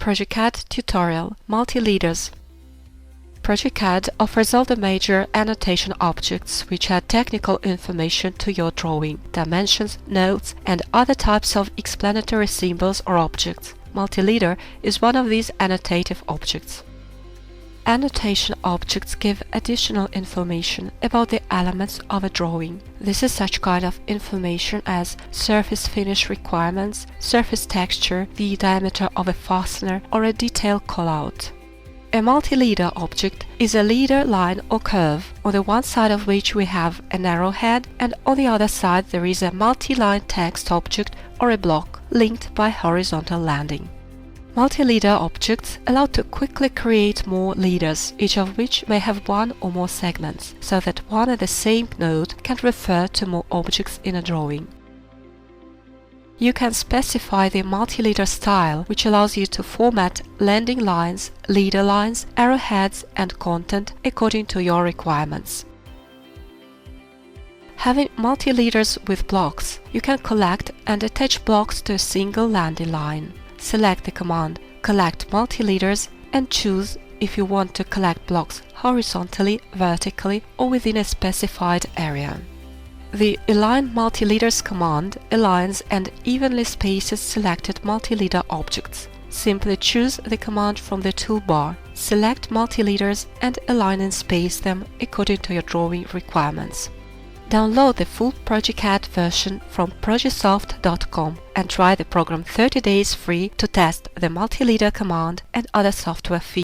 Project CAD tutorial, Multileaders. Project CAD offers all the major annotation objects which add technical information to your drawing, dimensions, notes, and other types of explanatory symbols or objects. Multileader is one of these annotative objects. Annotation objects give additional information about the elements of a drawing. This is such kind of information as surface finish requirements, surface texture, the diameter of a fastener, or a detail callout. A multi-leader object is a leader line or curve, on the one side of which we have an arrowhead, and on the other side there is a multi-line text object or a block linked by horizontal landing. Multi-leader objects allow to quickly create more leaders, each of which may have one or more segments, so that one and the same node can refer to more objects in a drawing. You can specify the multi-leader style, which allows you to format landing lines, leader lines, arrowheads, and content according to your requirements. Having multi-leaders with blocks, you can collect and attach blocks to a single landing line. Select the command Collect Multi-Leaders and choose if you want to collect blocks horizontally, vertically, or within a specified area. The Align Multi-Leaders command aligns and evenly spaces selected multi-leader objects. Simply choose the command from the toolbar, select multi-leaders and align and space them according to your drawing requirements. Download the full Project CAD version from projectsoft.com and try the program 30 days free to test the multi-leader command and other software features.